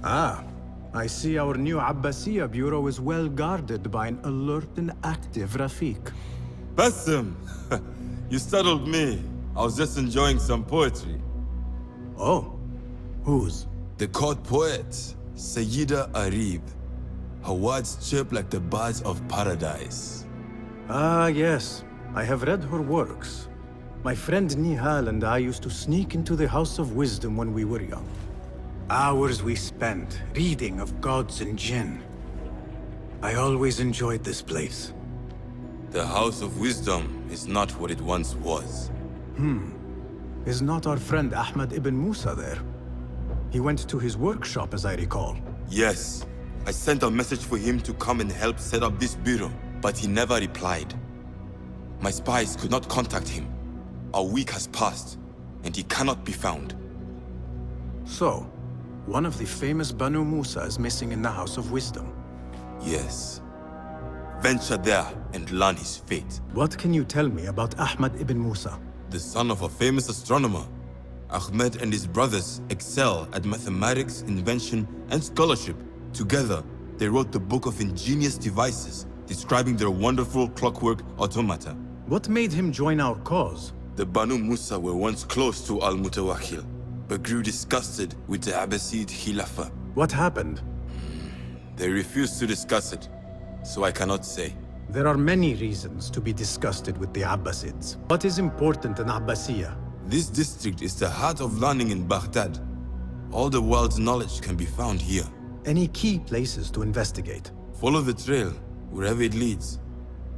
Ah, I see our new Abbasiyya bureau is well guarded by an alert and active Rafiq. Basim! You startled me. I was just enjoying some poetry. Oh, whose? The court poet, Sayyida Arib. Her words chirp like the birds of paradise. Ah, yes. I have read her works. My friend Nihal and I used to sneak into the House of Wisdom when we were young. Hours we spent reading of gods and jinn. I always enjoyed this place. The House of Wisdom is not what it once was. Is not our friend Ahmad ibn Musa there? He went to his workshop, as I recall. Yes, I sent a message for him to come and help set up this bureau, but he never replied. My spies could not contact him. A week has passed, and he cannot be found. So, one of the famous Banu Musa is missing in the House of Wisdom. Yes. Venture there and learn his fate. What can you tell me about Ahmad ibn Musa? The son of a famous astronomer, Ahmed and his brothers excel at mathematics, invention, and scholarship. Together, they wrote the book of ingenious devices, describing their wonderful clockwork automata. What made him join our cause? The Banu Musa were once close to Al-Mutawakkil, but grew disgusted with the Abbasid Khilafah. What happened? They refused to discuss it, so I cannot say. There are many reasons to be disgusted with the Abbasids. What is important in Abbasiyya? This district is the heart of learning in Baghdad. All the world's knowledge can be found here. Any key places to investigate? Follow the trail, wherever it leads.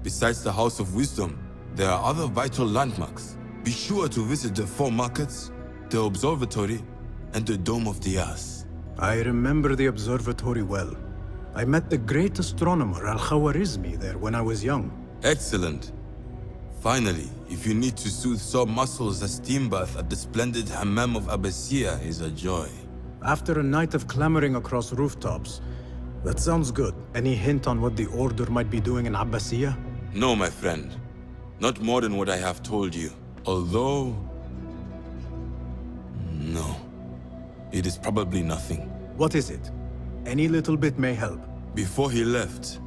Besides the House of Wisdom, there are other vital landmarks. Be sure to visit the 4 markets, the observatory, and the Dome of the Ass. I remember the observatory well. I met the great astronomer Al-Khwarizmi there when I was young. Excellent. Finally, if you need to soothe sore muscles, a steam bath at the splendid Hammam of Abbasiyya is a joy. After a night of clambering across rooftops, that sounds good. Any hint on what the Order might be doing in Abbasiyya? No, my friend. Not more than what I have told you. Although... no. It is probably nothing. What is it? Any little bit may help. Before he left,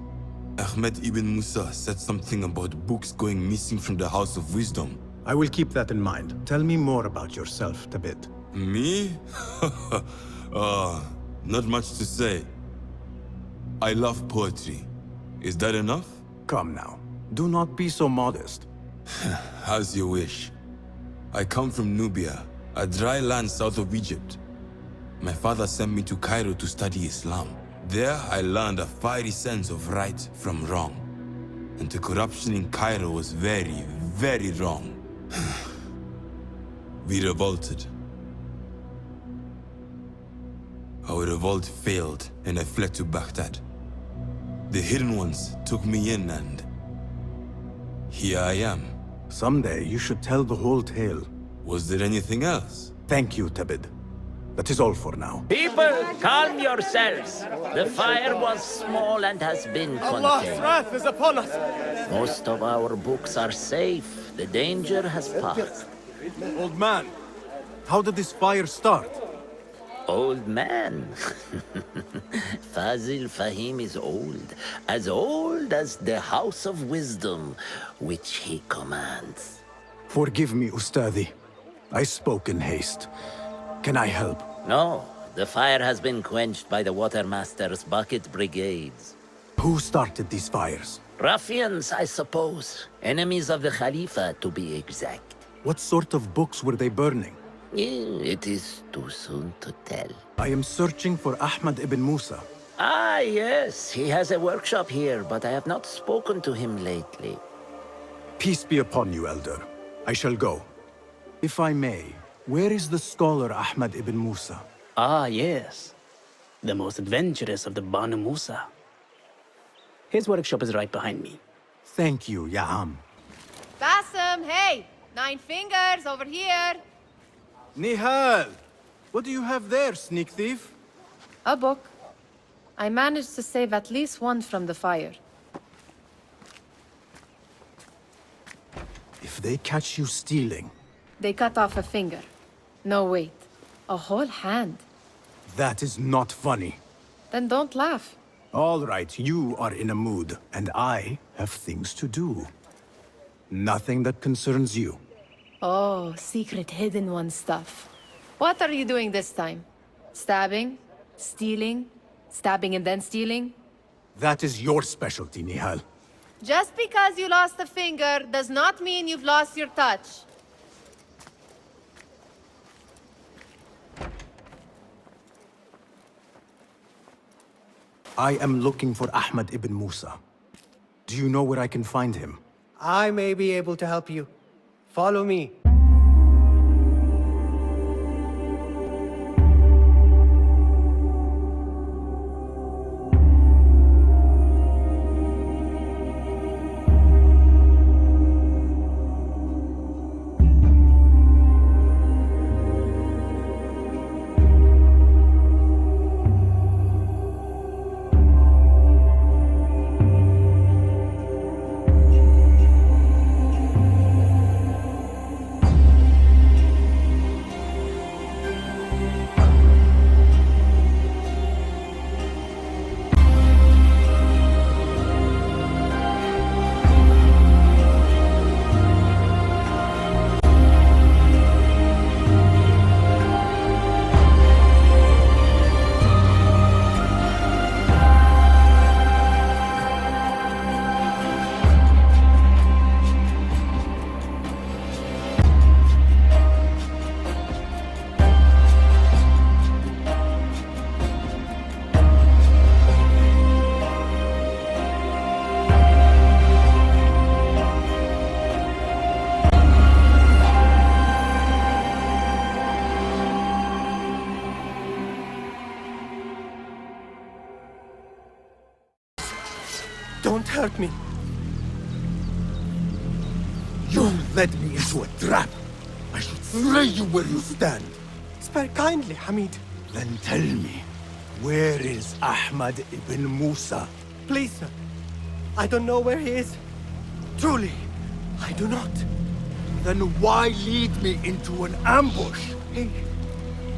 Ahmed ibn Musa said something about books going missing from the House of Wisdom. I will keep that in mind. Tell me more about yourself, Tabit. Me? Not much to say. I love poetry. Is that enough? Come now. Do not be so modest. As you wish. I come from Nubia, a dry land south of Egypt. My father sent me to Cairo to study Islam. There, I learned a fiery sense of right from wrong. And the corruption in Cairo was very, very wrong. We revolted. Our revolt failed, and I fled to Baghdad. The Hidden Ones took me in, and here I am. Someday you should tell the whole tale. Was there anything else? Thank you, Tabid. That is all for now. People, calm yourselves. The fire was small and has been Allah's contained. wrath is upon us! Most of our books are safe. The danger has passed. Old man, how did this fire start? Old man. Fazil Fahim is old as the House of Wisdom, which he commands. Forgive me, Ustadi. I spoke in haste. Can I help? No, the fire has been quenched by the Watermaster's bucket brigades. Who started these fires? Ruffians, I suppose. Enemies of the Khalifa, to be exact. What sort of books were they burning? It is too soon to tell. I am searching for Ahmad ibn Musa. Ah, yes. He has a workshop here, but I have not spoken to him lately. Peace be upon you, Elder. I shall go. If I may, where is the scholar Ahmad ibn Musa? Ah, yes. The most adventurous of the Banu Musa. His workshop is right behind me. Thank you, Ya'am. Basim, hey! 9 fingers over here! Nihal! What do you have there, sneak thief? A book. I managed to save at least one from the fire. If they catch you stealing... They cut off a finger. No, wait. A whole hand. That is not funny. Then don't laugh. All right, you are in a mood, and I have things to do. Nothing that concerns you. Oh, secret hidden one stuff. What are you doing this time? Stabbing? Stealing? Stabbing and then stealing? That is your specialty, Nihal. Just because you lost a finger does not mean you've lost your touch. I am looking for Ahmad ibn Musa. Do you know where I can find him? I may be able to help you. Follow me. Don't hurt me. You led me into a trap. I should slay you where you stand. Spare kindly, Hamid. Then tell me, where is Ahmad ibn Musa? Please, sir. I don't know where he is. Truly, I do not. Then why lead me into an ambush?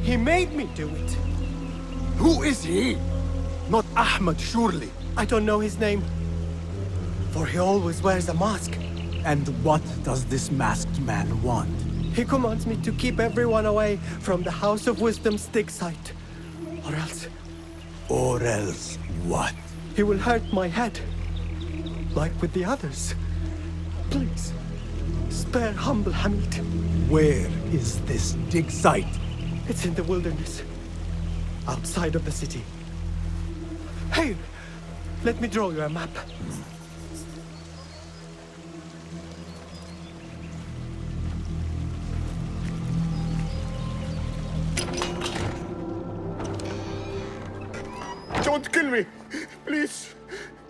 He made me do it. Who is he? Not Ahmad, surely. I don't know his name. For he always wears a mask. And what does this masked man want? He commands me to keep everyone away from the House of Wisdom's dig site. Or else, Or else what? he will hurt my head. Like with the others. Please, spare humble Hamid. Where is this dig site? It's in the wilderness. Outside of the city. Hey, let me draw you a map. Don't kill me. Please,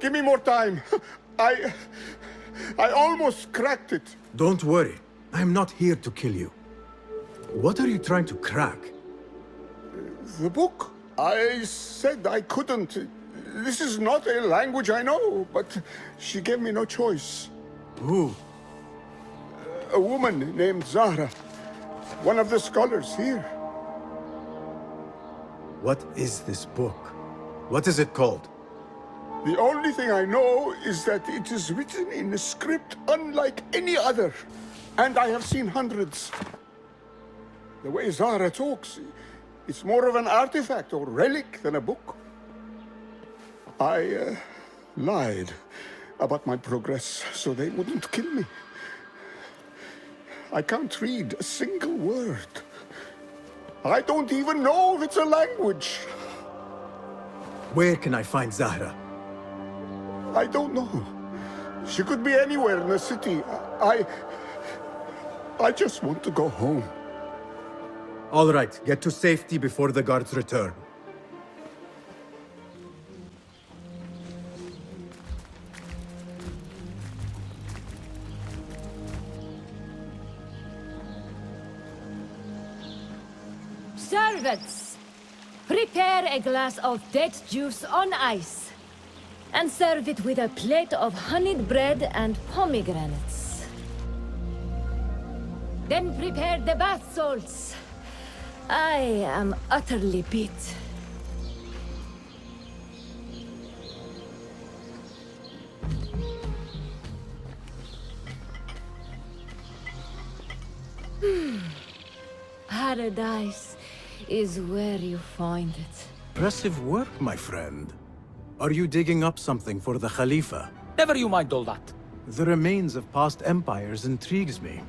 give me more time. I almost cracked it. Don't worry. I'm not here to kill you. What are you trying to crack? The book? I said I couldn't. This is not a language I know, but she gave me no choice. Who? A woman named Zahra. One of the scholars here. What is this book? What is it called? The only thing I know is that it is written in a script unlike any other. And I have seen hundreds. The way Zahra talks, it's more of an artifact or relic than a book. I lied about my progress so they wouldn't kill me. I can't read a single word. I don't even know if it's a language. Where can I find Zahra? I don't know. She could be anywhere in the city. I just want to go home. All right, get to safety before the guards return. Servants, prepare a glass of date juice on ice, and serve it with a plate of honeyed bread and pomegranates. Then prepare the bath salts. I am utterly beat. paradise is where you find it. Impressive work, my friend. Are you digging up something for the Khalifa? Never you mind all that. The remains of past empires intrigues me.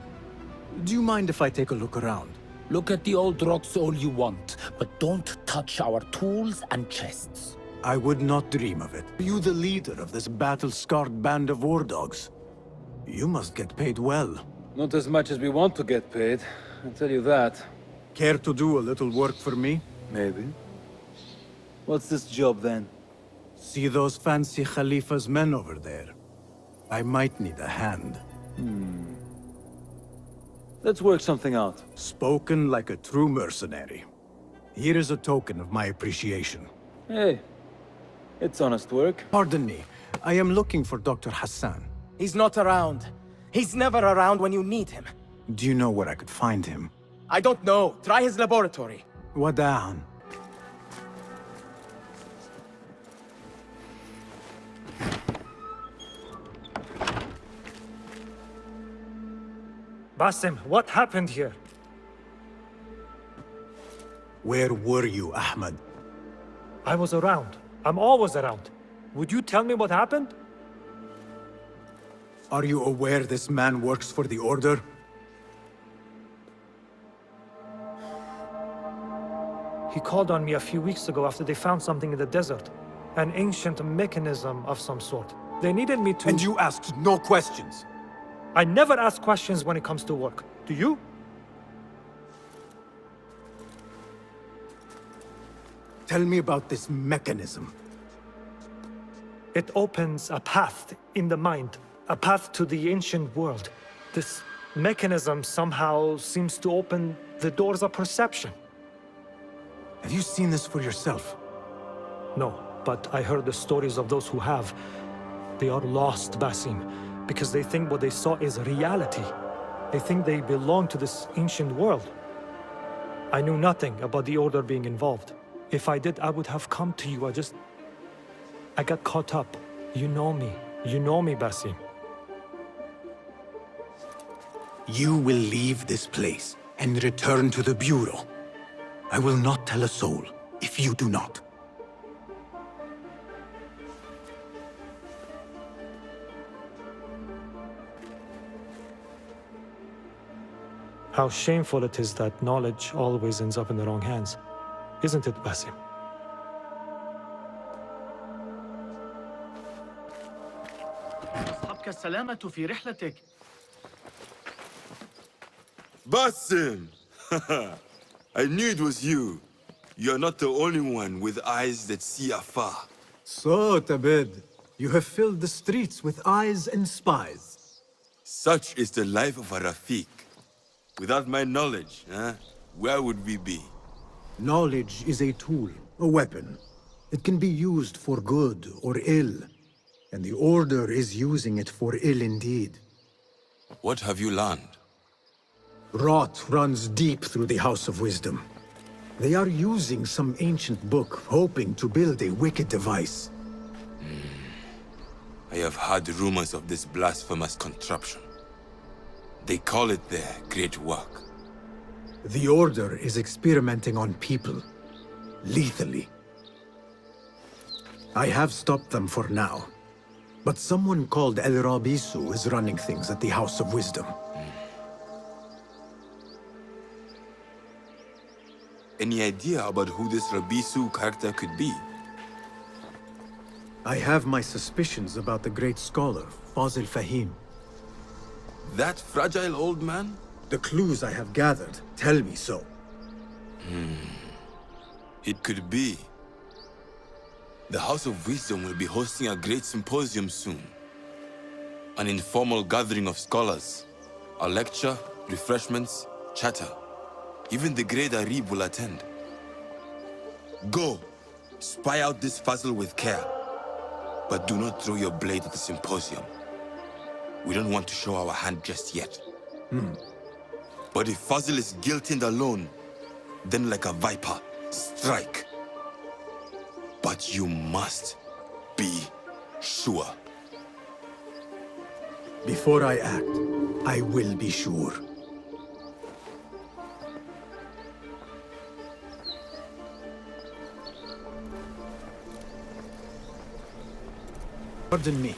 Do you mind if I take a look around? Look at the old rocks all you want, but don't touch our tools and chests. I would not dream of it. You the leader of this battle-scarred band of war dogs. You must get paid well. Not as much as we want to get paid, I'll tell you that. Care to do a little work for me? Maybe. What's this job then? See those fancy Khalifa's men over there? I might need a hand. Let's work something out. Spoken like a true mercenary. Here is a token of my appreciation. Hey, it's honest work. Pardon me, I am looking for Dr. Hassan. He's not around. He's never around when you need him. Do you know where I could find him? I don't know. Try his laboratory. Wadan. Basim, what happened here? Where were you, Ahmed? I was around. I'm always around. Would you tell me what happened? Are you aware this man works for the Order? He called on me a few weeks ago after they found something in the desert. An ancient mechanism of some sort. They needed me to— And you asked no questions? I never ask questions when it comes to work. Do you? Tell me about this mechanism. It opens a path in the mind, a path to the ancient world. This mechanism somehow seems to open the doors of perception. Have you seen this for yourself? No, but I heard the stories of those who have. They are lost, Basim, because they think what they saw is reality. They think they belong to this ancient world. I knew nothing about the Order being involved. If I did, I would have come to you. I got caught up. You know me. You know me, Basim. You will leave this place and return to the Bureau. I will not tell a soul if you do not. How shameful it is that knowledge always ends up in the wrong hands. Isn't it, Basim? أصحبك السلامة في رحلتك. Basim! I knew it was you. You're not the only one with eyes that see afar. So, Tabid, you have filled the streets with eyes and spies. Such is the life of a Rafiq. Without my knowledge, where would we be? Knowledge is a tool, a weapon. It can be used for good or ill, and the Order is using it for ill indeed. What have you learned? Rot runs deep through the House of Wisdom. They are using some ancient book, hoping to build a wicked device. I have heard rumors of this blasphemous contraption. They call it their great work. The Order is experimenting on people, lethally. I have stopped them for now, but someone called El Rabisu is running things at the House of Wisdom. Any idea about who this Rabisu character could be? I have my suspicions about the great scholar, Fazil Fahim. That fragile old man? The clues I have gathered tell me so. It could be. The House of Wisdom will be hosting a great symposium soon. An informal gathering of scholars. A lecture, refreshments, chatter. Even the great Arib will attend. Go, spy out this Fazil with care. But do not throw your blade at the symposium. We don't want to show our hand just yet. But if Fazil is guilty and alone, then like a viper, strike. But you must be sure. Before I act, I will be sure. Pardon me.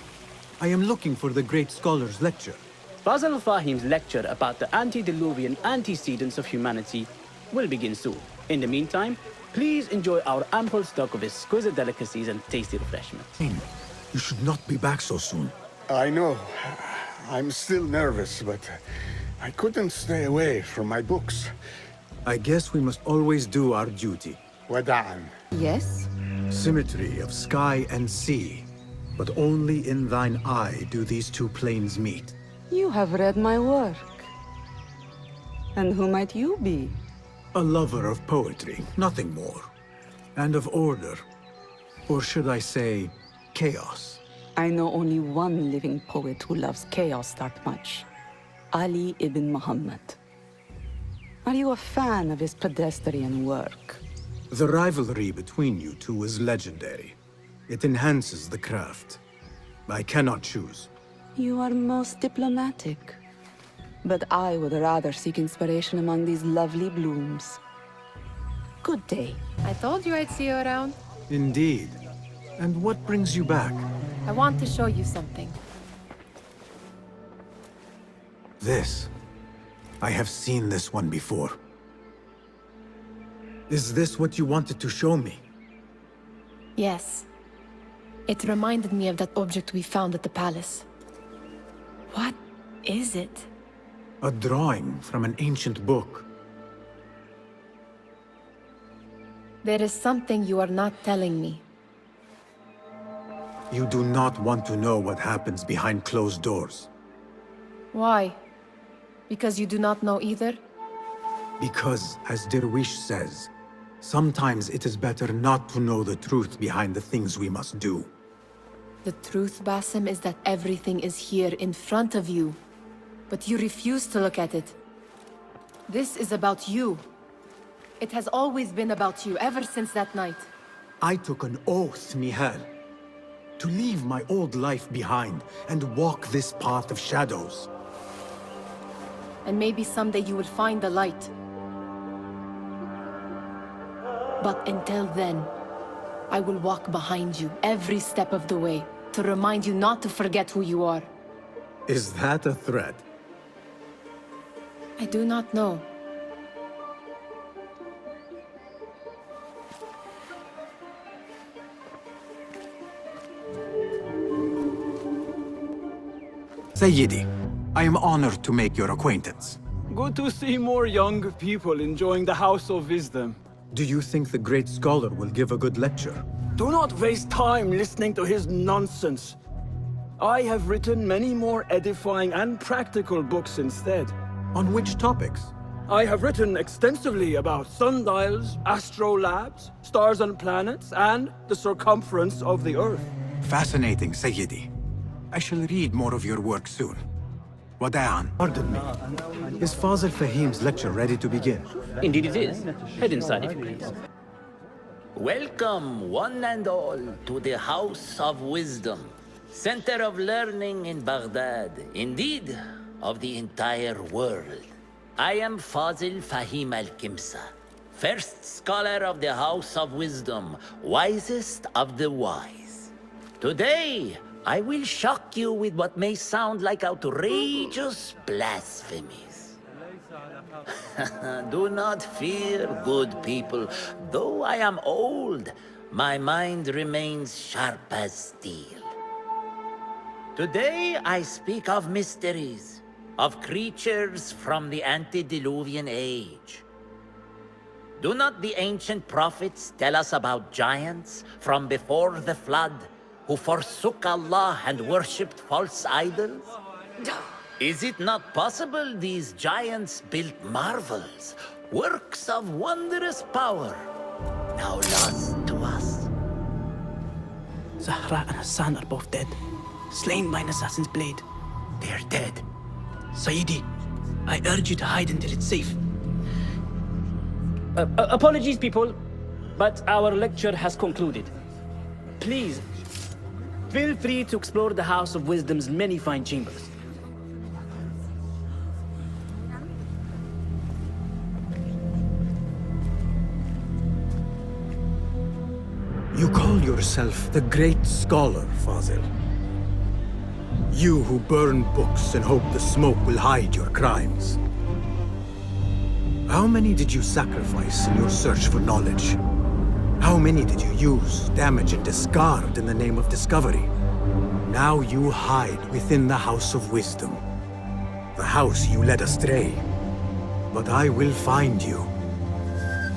I am looking for the great scholar's lecture. Fazl Fahim's lecture about the antediluvian antecedents of humanity will begin soon. In the meantime, please enjoy our ample stock of exquisite delicacies and tasty refreshments. You should not be back so soon. I know. I'm still nervous, but I couldn't stay away from my books. I guess we must always do our duty. Wada'an. Yes? Symmetry of sky and sea. But only in thine eye do these two planes meet. You have read my work. And who might you be? A lover of poetry, nothing more. And of order. Or should I say, chaos. I know only one living poet who loves chaos that much. Ali ibn Muhammad. Are you a fan of his pedestrian work? The rivalry between you two is legendary. It enhances the craft. I cannot choose. You are most diplomatic. But I would rather seek inspiration among these lovely blooms. Good day. I told you I'd see you around. Indeed. And what brings you back? I want to show you something. This. I have seen this one before. Is this what you wanted to show me? Yes. It reminded me of that object we found at the palace. What is it? A drawing from an ancient book. There is something you are not telling me. You do not want to know what happens behind closed doors. Why? Because you do not know either? Because, as Derwish says, sometimes it is better not to know the truth behind the things we must do. The truth, Basim, is that everything is here in front of you. But you refuse to look at it. This is about you. It has always been about you, ever since that night. I took an oath, Nihal, to leave my old life behind and walk this path of shadows. And maybe someday you will find the light. But until then, I will walk behind you every step of the way to remind you not to forget who you are. Is that a threat? I do not know. Sayyidi, I am honored to make your acquaintance. Good to see more young people enjoying the House of Wisdom. Do you think the great scholar will give a good lecture? Do not waste time listening to his nonsense. I have written many more edifying and practical books instead. On which topics? I have written extensively about sundials, astrolabes, stars and planets, and the circumference of the Earth. Fascinating, Sayyidi. I shall read more of your work soon. Wada'an. Pardon me. Is Fazl Fahim's lecture ready to begin? Indeed it is. Head inside if you please. Welcome, one and all, to the House of Wisdom, center of learning in Baghdad, indeed, of the entire world. I am Fazl Fahim al-Kimsa, first scholar of the House of Wisdom, wisest of the wise. Today, I will shock you with what may sound like outrageous blasphemies. Do not fear, good people. Though I am old, my mind remains sharp as steel. Today I speak of mysteries, of creatures from the antediluvian age. Do not the ancient prophets tell us about giants from before the flood who forsook Allah and worshipped false idols? Is it not possible these giants built marvels, works of wondrous power, now lost to us? Zahra and Hassan are both dead, slain by an assassin's blade. They are dead. Sayyidi, I urge you to hide until it's safe. Apologies, people, but our lecture has concluded. Please, feel free to explore the House of Wisdom's many fine chambers. You call yourself the great scholar, Fazl. You who burn books and hope the smoke will hide your crimes. How many did you sacrifice in your search for knowledge? How many did you use, damage, and discard in the name of discovery? Now you hide within the House of Wisdom. The house you led astray. But I will find you.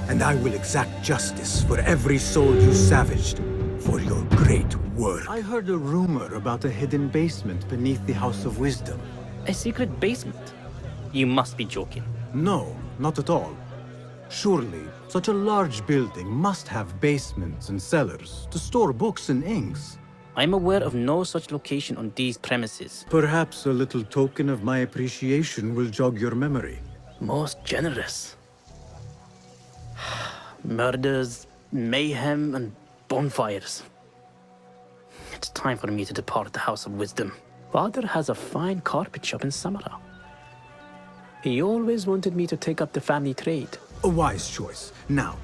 And I will exact justice for every soul you savaged for your great work. I heard a rumor about a hidden basement beneath the House of Wisdom. A secret basement? You must be joking. No, not at all. Surely, such a large building must have basements and cellars to store books and inks. I'm aware of no such location on these premises. Perhaps a little token of my appreciation will jog your memory. Most generous. Murders, mayhem, and bonfires. It's time for me to depart the House of Wisdom. Father has a fine carpet shop in Samara. He always wanted me to take up the family trade. A wise choice. Now,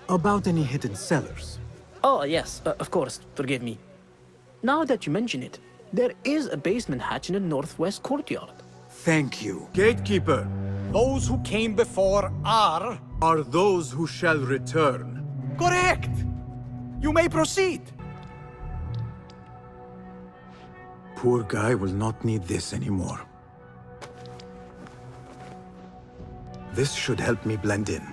about any hidden cellars? Oh, yes, of course, forgive me. Now that you mention it, there is a basement hatch in the northwest courtyard. Thank you. Gatekeeper! Those who came before are those who shall return. correct! You may proceed. Poor guy will not need this anymore. This should help me blend in.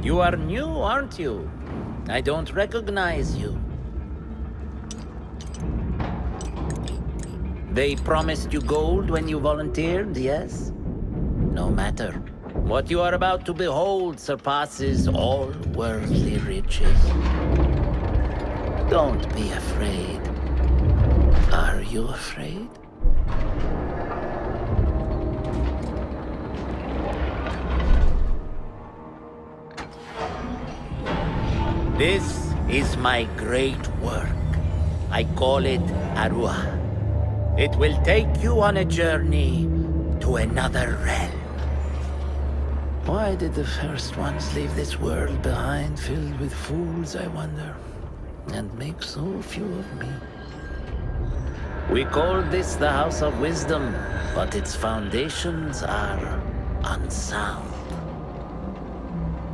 You are new, aren't you? I don't recognize you. They promised you gold when you volunteered, yes? No matter. What you are about to behold surpasses all worldly riches. Don't be afraid. Are you afraid? This is my great work. I call it Arua. It will take you on a journey to another realm. Why did the first ones leave this world behind filled with fools, I wonder, and make so few of me? We call this the House of Wisdom, but its foundations are unsound.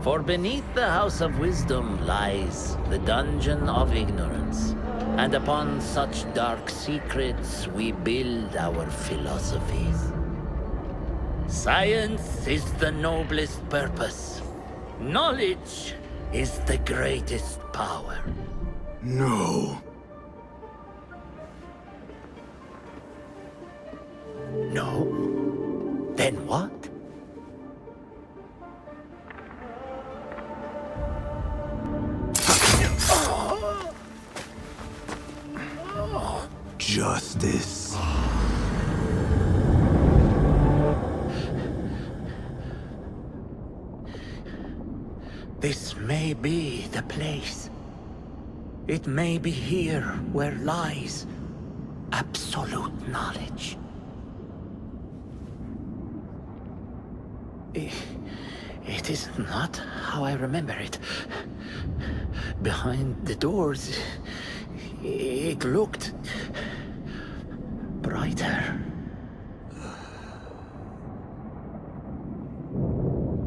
For beneath the House of Wisdom lies the Dungeon of Ignorance, and upon such dark secrets we build our philosophies. Science is the noblest purpose. Knowledge is the greatest power. No. No? Then what? Justice. This may be the place. It may be here where lies absolute knowledge. It is not how I remember it. Behind the doors, it looked brighter.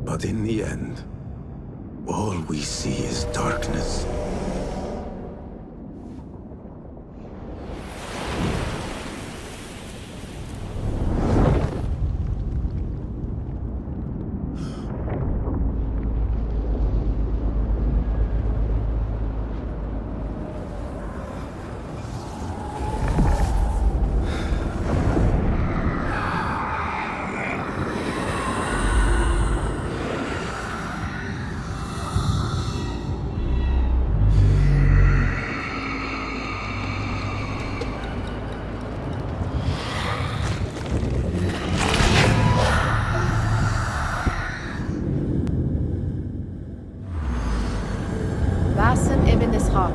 But in the end, all we see is darkness. Basim ibn Ishaq.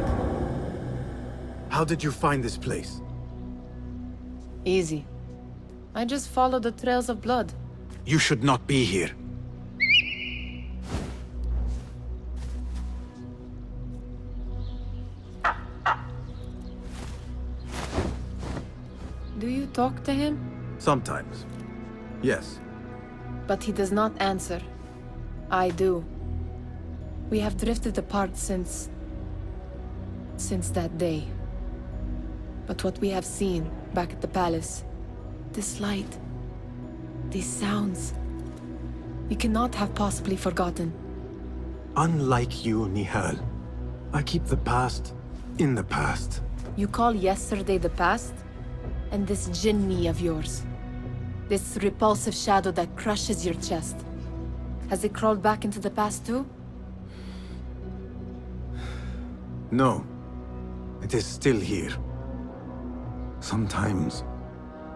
How did you find this place? Easy. I just follow the trails of blood. You should not be here. Do you talk to him? Sometimes. Yes. But he does not answer. I do. We have drifted apart since that day. But what we have seen back at the palace, this light, these sounds, we cannot have possibly forgotten. Unlike you, Nihal, I keep the past in the past. You call yesterday the past? And this jinni of yours, this repulsive shadow that crushes your chest, has it crawled back into the past too? No. It is still here. Sometimes,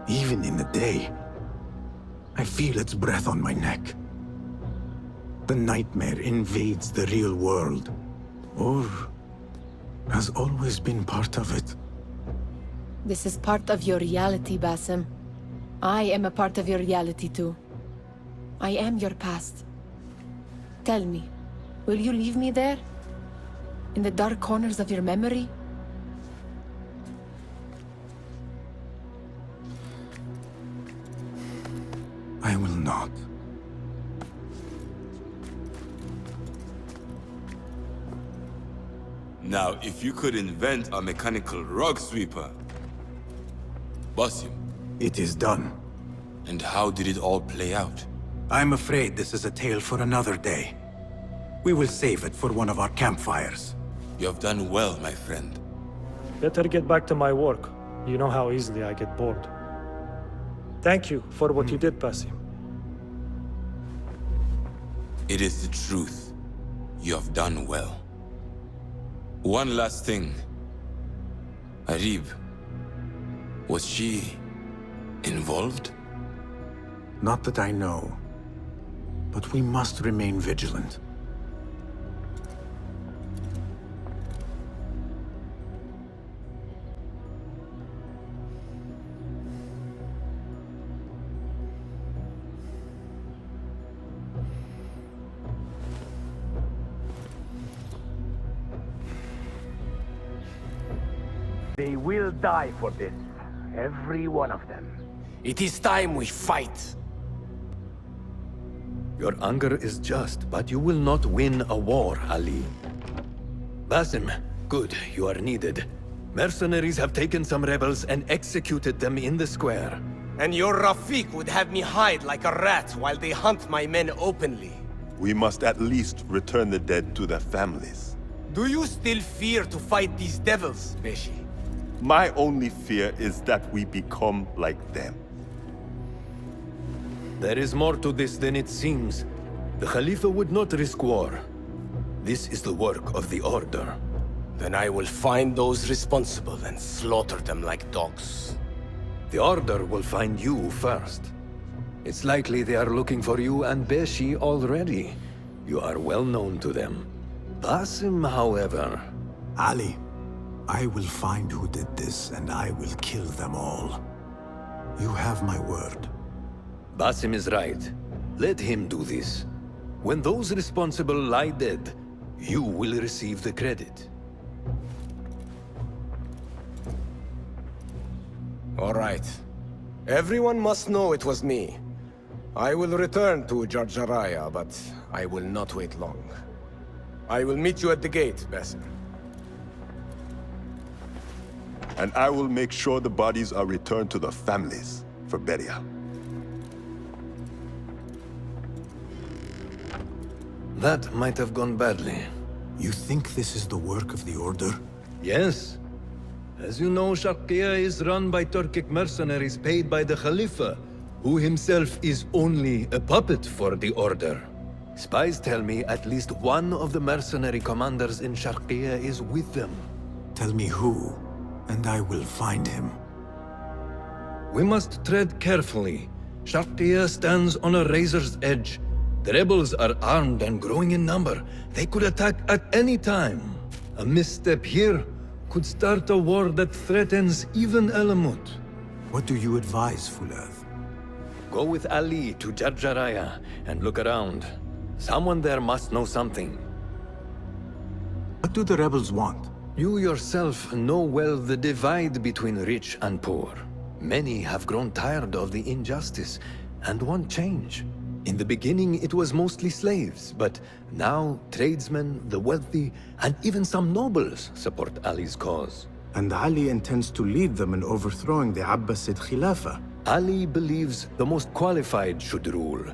even in the day, I feel its breath on my neck. The nightmare invades the real world, or has always been part of it. This is part of your reality, Basim. I am a part of your reality too. I am your past. Tell me, will you leave me there? In the dark corners of your memory? I will not. Now, if you could invent a mechanical rug sweeper. Basim. It is done. And how did it all play out? I'm afraid this is a tale for another day. We will save it for one of our campfires. You have done well, my friend. Better get back to my work. You know how easily I get bored. Thank you for what you did, Basim. It is the truth. You have done well. One last thing. Arib, was she involved? Not that I know. But we must remain vigilant. They will die for this. Every one of them. It is time we fight. Your anger is just, but you will not win a war, Ali. Basim, good, you are needed. Mercenaries have taken some rebels and executed them in the square. And your Rafiq would have me hide like a rat while they hunt my men openly. We must at least return the dead to their families. Do you still fear to fight these devils, Beshi? My only fear is that we become like them. There is more to this than it seems. The Khalifa would not risk war. This is the work of the Order. Then I will find those responsible and slaughter them like dogs. The Order will find you first. It's likely they are looking for you and Beshi already. You are well known to them. Basim, however... Ali, I will find who did this, and I will kill them all. You have my word. Basim is right. Let him do this. When those responsible lie dead, you will receive the credit. All right. Everyone must know it was me. I will return to Jarjaraya, but I will not wait long. I will meet you at the gate, Basim. And I will make sure the bodies are returned to the families for burial. That might have gone badly. You think this is the work of the Order? Yes. As you know, Sharqiya is run by Turkic mercenaries paid by the Khalifa, who himself is only a puppet for the Order. Spies tell me at least one of the mercenary commanders in Sharqiya is with them. Tell me who, and I will find him. We must tread carefully. Sharqiya stands on a razor's edge. The rebels are armed and growing in number. They could attack at any time. A misstep here could start a war that threatens even Alamut. What do you advise, Fulad? Go with Ali to Jarjaraya and look around. Someone there must know something. What do the rebels want? You yourself know well the divide between rich and poor. Many have grown tired of the injustice and want change. In the beginning, it was mostly slaves, but now tradesmen, the wealthy, and even some nobles support Ali's cause. And Ali intends to lead them in overthrowing the Abbasid Khilafah. Ali believes the most qualified should rule,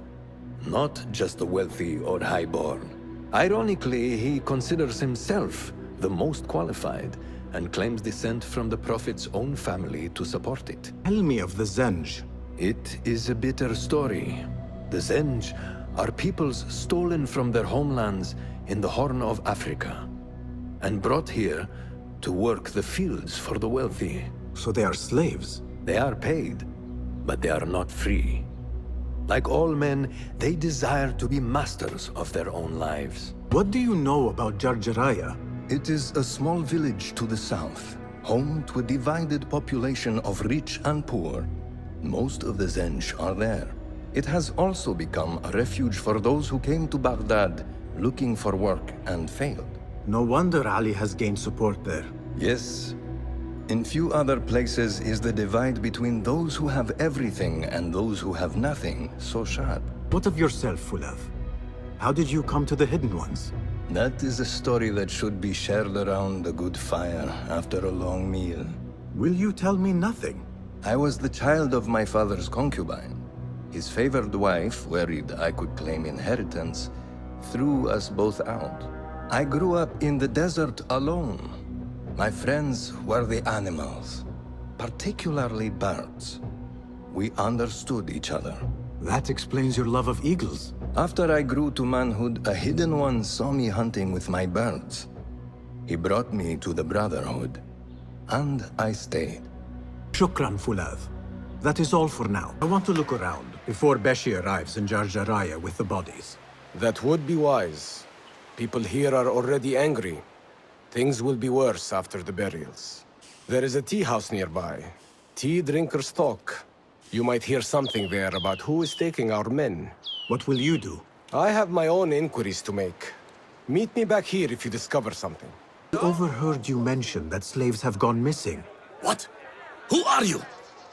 not just the wealthy or highborn. Ironically, he considers himself the most qualified and claims descent from the Prophet's own family to support it. Tell me of the Zenj. It is a bitter story. The Zenj are peoples stolen from their homelands in the Horn of Africa and brought here to work the fields for the wealthy. So they are slaves? They are paid, but they are not free. Like all men, they desire to be masters of their own lives. What do you know about Jarjaraya? It is a small village to the south, home to a divided population of rich and poor. Most of the Zenj are there. It has also become a refuge for those who came to Baghdad looking for work and failed. No wonder Ali has gained support there. Yes. In few other places is the divide between those who have everything and those who have nothing so sharp. What of yourself, Fulav? How did you come to the Hidden Ones? That is a story that should be shared around a good fire after a long meal. Will you tell me nothing? I was the child of my father's concubine. His favored wife, worried I could claim inheritance, threw us both out. I grew up in the desert alone. My friends were the animals, particularly birds. We understood each other. That explains your love of eagles. After I grew to manhood, a hidden one saw me hunting with my birds. He brought me to the Brotherhood, and I stayed. Shukran, Fulav. That is all for now. I want to look around before Beshi arrives in Jarjaraya with the bodies. That would be wise. People here are already angry. Things will be worse after the burials. There is a tea house nearby. Tea drinkers talk. You might hear something there about who is taking our men. What will you do? I have my own inquiries to make. Meet me back here if you discover something. I overheard you mention that slaves have gone missing. What? Who are you?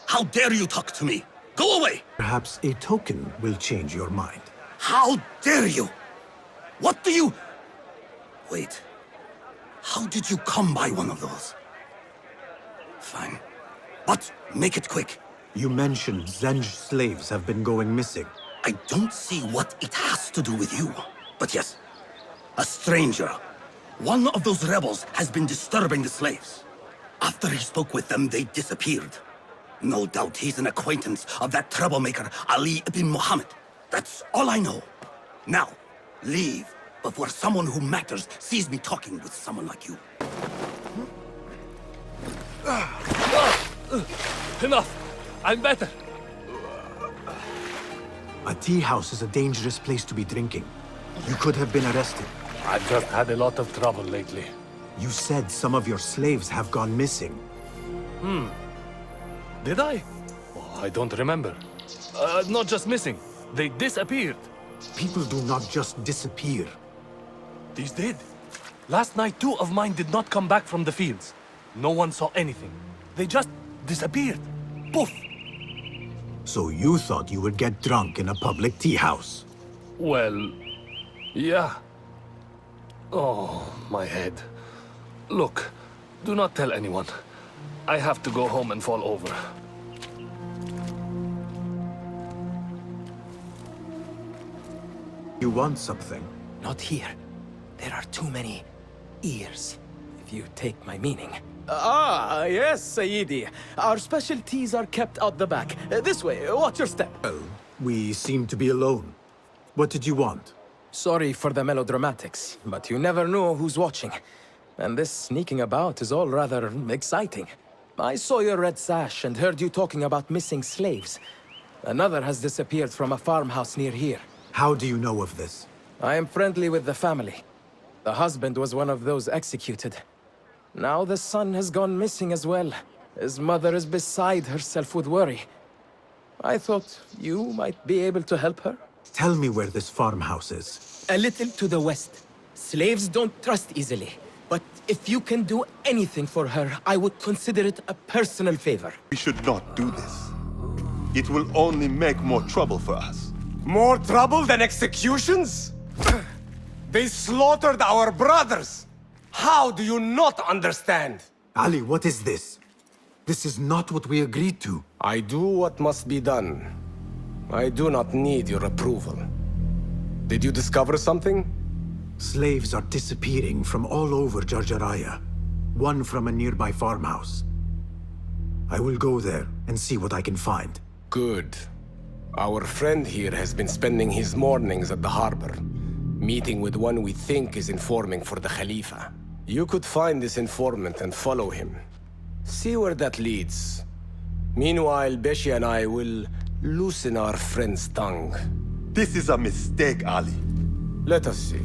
How dare you talk to me? Go away! Perhaps a token will change your mind. How dare you? What do you... Wait. How did you come by one of those? Fine. But make it quick. You mentioned Zenj slaves have been going missing. I don't see what it has to do with you. But yes, a stranger. One of those rebels has been disturbing the slaves. After he spoke with them, they disappeared. No doubt he's an acquaintance of that troublemaker, Ali ibn Muhammad. That's all I know. Now, leave before someone who matters sees me talking with someone like you. Enough! I'm better! A tea house is a dangerous place to be drinking. You could have been arrested. I've just had a lot of trouble lately. You said some of your slaves have gone missing. Did I? Oh, I don't remember. Not just missing. They disappeared. People do not just disappear. These did. Last night, 2 of mine did not come back from the fields. No one saw anything. They just disappeared. Poof! So you thought you would get drunk in a public tea house? Well, yeah. Oh, my head. Look, do not tell anyone. I have to go home and fall over. You want something? Not here. There are too many ears, if you take my meaning. Yes, Sayyidi. Our specialties are kept out the back. This way, watch your step. Well, we seem to be alone. What did you want? Sorry for the melodramatics, but you never know who's watching. And this sneaking about is all rather exciting. I saw your red sash and heard you talking about missing slaves. Another has disappeared from a farmhouse near here. How do you know of this? I am friendly with the family. The husband was one of those executed. Now the son has gone missing as well. His mother is beside herself with worry. I thought you might be able to help her. Tell me where this farmhouse is. A little to the west. Slaves don't trust easily. But if you can do anything for her, I would consider it a personal favor. We should not do this. It will only make more trouble for us. More trouble than executions? They slaughtered our brothers! How do you not understand? Ali, what is this? This is not what we agreed to. I do what must be done. I do not need your approval. Did you discover something? Slaves are disappearing from all over Jarjaraya. One from a nearby farmhouse. I will go there and see what I can find. Good. Our friend here has been spending his mornings at the harbor, meeting with one we think is informing for the Khalifa. You could find this informant and follow him. See where that leads. Meanwhile, Beshi and I will loosen our friend's tongue. This is a mistake, Ali. Let us see.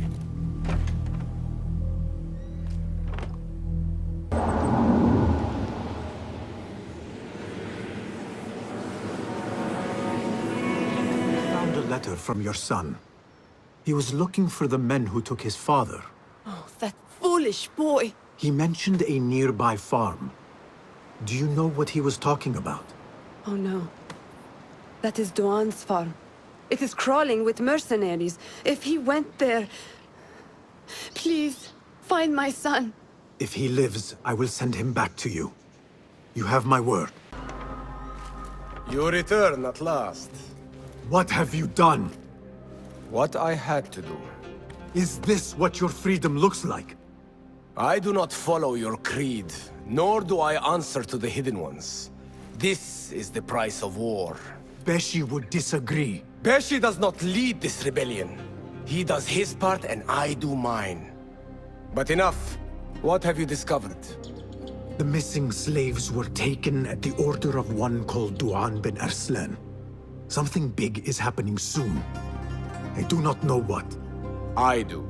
Found a letter from your son. He was looking for the men who took his father. Oh, that foolish boy! He mentioned a nearby farm. Do you know what he was talking about? Oh no. That is Duan's farm. It is crawling with mercenaries. If he went there... Please, find my son. If he lives, I will send him back to you. You have my word. You return at last. What have you done? What I had to do. Is this what your freedom looks like? I do not follow your creed, nor do I answer to the Hidden Ones. This is the price of war. Beshi would disagree. Beshi does not lead this rebellion. He does his part and I do mine. But enough. What have you discovered? The missing slaves were taken at the order of one called Duan bin Arslan. Something big is happening soon. I do not know what. I do.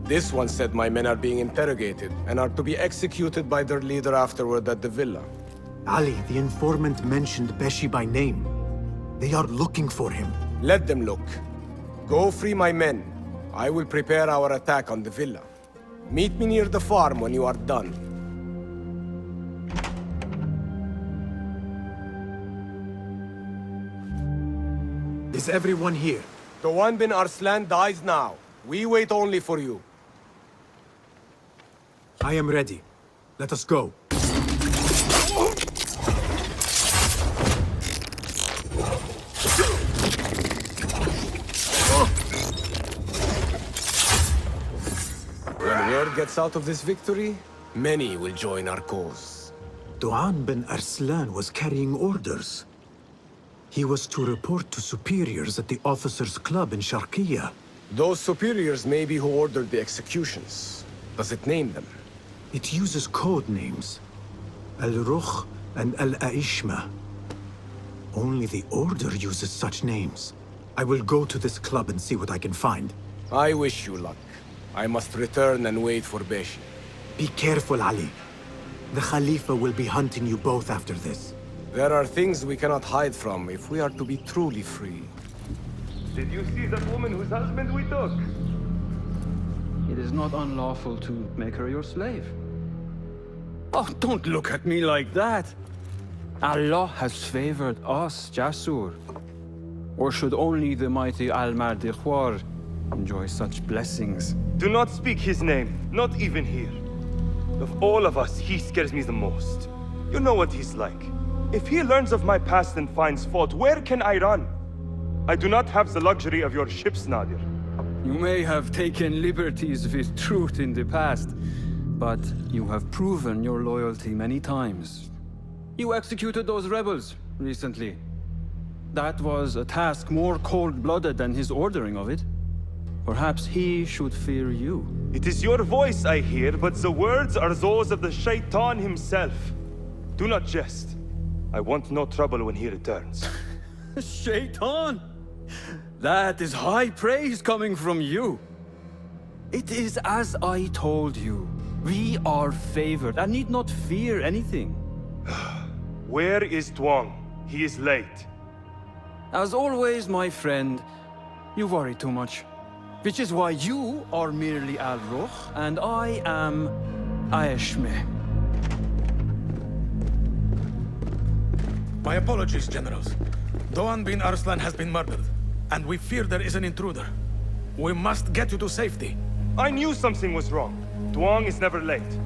This one said my men are being interrogated and are to be executed by their leader afterward at the villa. Ali, the informant mentioned Beshi by name. They are looking for him. Let them look. Go free my men. I will prepare our attack on the villa. Meet me near the farm when you are done. Is everyone here? Duan bin Arslan dies now. We wait only for you. I am ready. Let us go. When word gets out of this victory, many will join our cause. Duan bin Arslan was carrying orders. He was to report to superiors at the officers' club in Sharqiya. Those superiors may be who ordered the executions. Does it name them? It uses code names. Al-Rukh and Al-Aishma. Only the Order uses such names. I will go to this club and see what I can find. I wish you luck. I must return and wait for Beshi. Be careful, Ali. The Khalifa will be hunting you both after this. There are things we cannot hide from if we are to be truly free. Did you see that woman whose husband we took? It is not unlawful to make her your slave. Oh, don't look at me like that. Allah has favored us, Jasur. Or should only the mighty Al-Mardikhwar enjoy such blessings? Do not speak his name, not even here. Of all of us, he scares me the most. You know what he's like. If he learns of my past and finds fault, where can I run? I do not have the luxury of your ships, Nadir. You may have taken liberties with truth in the past, but you have proven your loyalty many times. You executed those rebels recently. That was a task more cold-blooded than his ordering of it. Perhaps he should fear you. It is your voice I hear, but the words are those of the Shaitan himself. Do not jest. I want no trouble when he returns. Shaitan! That is high praise coming from you. It is as I told you. We are favored and need not fear anything. Where is Tuang? He is late. As always, my friend, you worry too much. Which is why you are merely Al-Rukh, and I am Aeshme. My apologies, generals. Doğan bin Arslan has been murdered, and we fear there is an intruder. We must get you to safety. I knew something was wrong. Duong is never late.